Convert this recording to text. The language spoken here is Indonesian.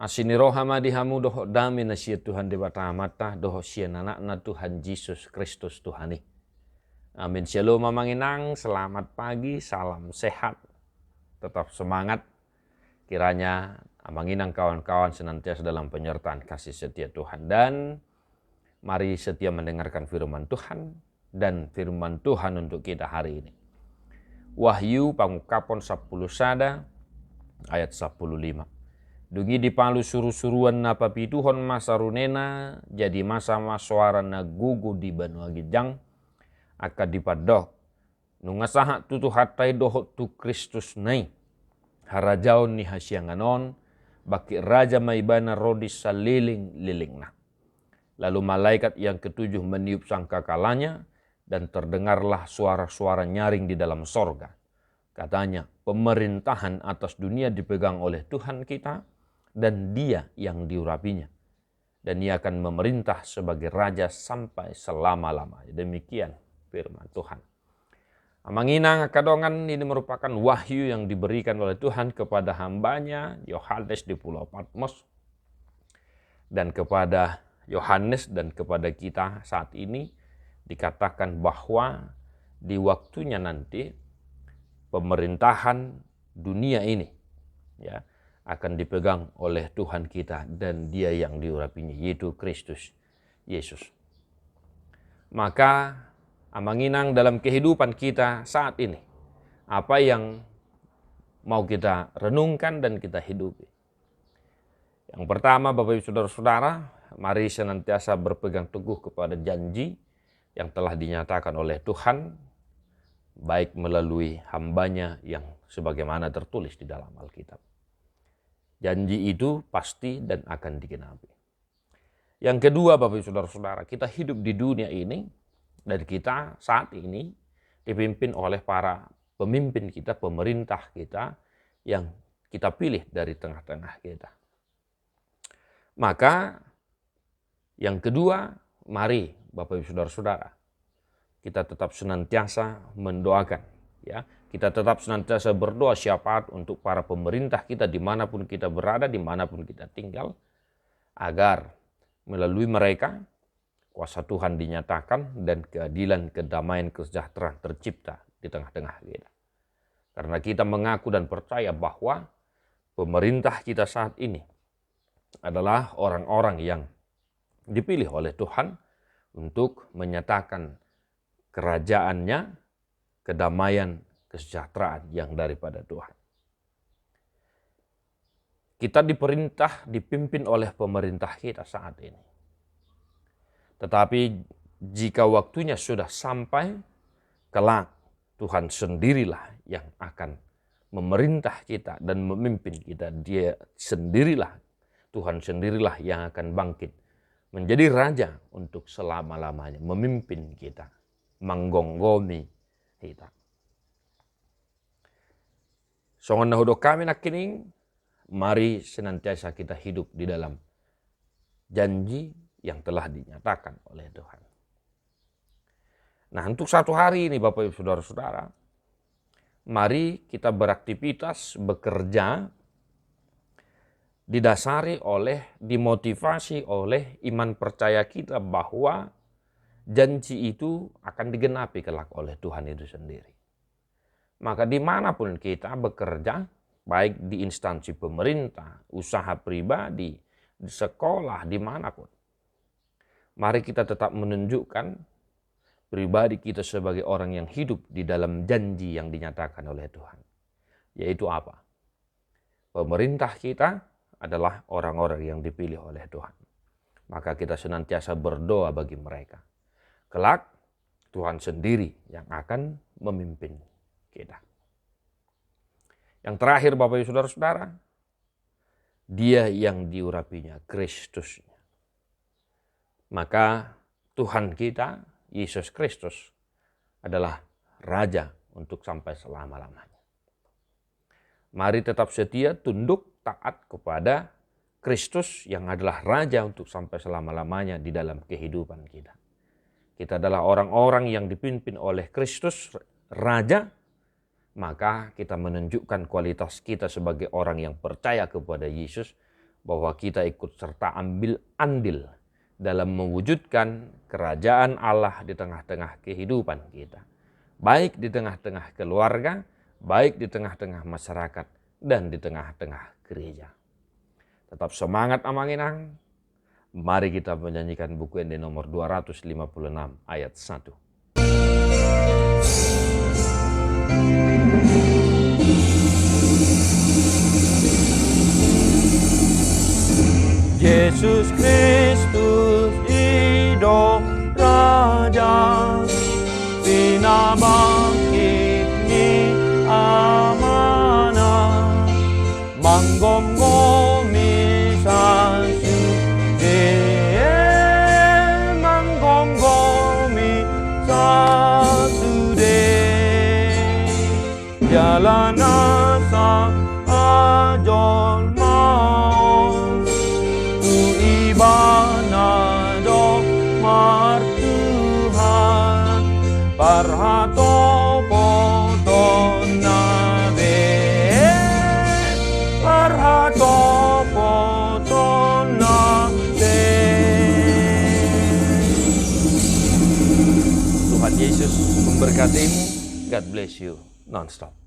Asini rohama dihamu doho dami na siya Tuhan di batamata doho siya anak na Tuhan Yesus Kristus Tuhani. Amin. Shalom mamanginang, selamat pagi, salam sehat, tetap semangat. Kiranya amanginang kawan-kawan senantiasa dalam penyertaan kasih setia Tuhan. Dan mari setia mendengarkan firman Tuhan dan firman Tuhan untuk kita hari ini. Wahyu pangukapon 10 sada ayat 15. Dungi dipalu suru-suruan na papituhon masa runena jadi masa maswara na gugu di banua gijang akad dipadok nungasaha tutu hatai doho tu Kristus nai harajaon ni hasyanganon baki raja maibana rodis saliling-liling na. Lalu malaikat yang ketujuh meniup sangkakalanya dan terdengarlah suara-suara nyaring di dalam sorga. Katanya, pemerintahan atas dunia dipegang oleh Tuhan kita dan Dia yang diurapinya. Dan Ia akan memerintah sebagai raja sampai selama-lamanya. Demikian firman Tuhan. Amanginang kadongan ini merupakan wahyu yang diberikan oleh Tuhan kepada hambanya Yohanes di Pulau Patmos. Dan kepada Yohanes dan kepada kita saat ini dikatakan bahwa di waktunya nanti pemerintahan dunia ini ya akan dipegang oleh Tuhan kita dan Dia yang diurapinya, yaitu Kristus Yesus. Maka amanginang dalam kehidupan kita saat ini, apa yang mau kita renungkan dan kita hidupi. Yang pertama, Bapak Ibu Saudara-saudara, mari senantiasa berpegang teguh kepada janji yang telah dinyatakan oleh Tuhan, baik melalui hambanya yang sebagaimana tertulis di dalam Alkitab. Janji itu pasti dan akan digenapi. Yang kedua, Bapak Ibu Saudara-saudara, kita hidup di dunia ini dan kita saat ini dipimpin oleh para pemimpin kita, pemerintah kita yang kita pilih dari tengah-tengah kita. Maka yang kedua, mari Bapak Ibu Saudara-saudara, kita tetap senantiasa mendoakan. Ya, kita tetap senantiasa berdoa syafaat untuk para pemerintah kita dimanapun kita berada, dimanapun kita tinggal, agar melalui mereka kuasa Tuhan dinyatakan dan keadilan, kedamaian, kesejahteraan tercipta di tengah-tengah kita. Karena kita mengaku dan percaya bahwa pemerintah kita saat ini adalah orang-orang yang dipilih oleh Tuhan untuk menyatakan kerajaannya, kedamaian, kesejahteraan yang daripada Tuhan. Kita diperintah, dipimpin oleh pemerintah kita saat ini. Tetapi jika waktunya sudah sampai, kelak Tuhan sendirilah yang akan memerintah kita dan memimpin kita. Dia sendirilah, Tuhan sendirilah yang akan bangkit menjadi raja untuk selama-lamanya, memimpin kita, menggonggomi kita. Songon nahudo kami nakining, mari senantiasa kita hidup di dalam janji yang telah dinyatakan oleh Tuhan. Nah, untuk satu hari ini Bapak Ibu Saudara-saudara, mari kita beraktivitas, bekerja, didasari oleh, dimotivasi oleh iman percaya kita bahwa janji itu akan digenapi kelak oleh Tuhan itu sendiri. Maka dimanapun kita bekerja, baik di instansi pemerintah, usaha pribadi, di sekolah, dimanapun, mari kita tetap menunjukkan pribadi kita sebagai orang yang hidup di dalam janji yang dinyatakan oleh Tuhan. Yaitu apa? Pemerintah kita adalah orang-orang yang dipilih oleh Tuhan. Maka kita senantiasa berdoa bagi mereka. Kelak Tuhan sendiri yang akan memimpin kita. Yang terakhir Bapak Ibu Saudara-saudara, Dia yang diurapinya, Kristusnya. Maka Tuhan kita, Yesus Kristus, adalah Raja untuk sampai selama-lamanya. Mari tetap setia, tunduk, taat kepada Kristus yang adalah Raja untuk sampai selama-lamanya di dalam kehidupan kita. Kita adalah orang-orang yang dipimpin oleh Kristus, Raja, maka kita menunjukkan kualitas kita sebagai orang yang percaya kepada Yesus bahwa kita ikut serta ambil andil dalam mewujudkan kerajaan Allah di tengah-tengah kehidupan kita. Baik di tengah-tengah keluarga, baik di tengah-tengah masyarakat, dan di tengah-tengah gereja. Tetap semangat Amanginang. Mari kita menyanyikan buku ND nomor 256 ayat 1. Yesus Kristus hidup Raja, Sina bangkit ni amanah, manggom-gomi sasude, manggom-gomi sasude, jalan asa ajol maut, ibanado martuhan, parhato poton nabe, parhato poton nabe. Tuhan Yesus memberkatimu. God bless you non-stop.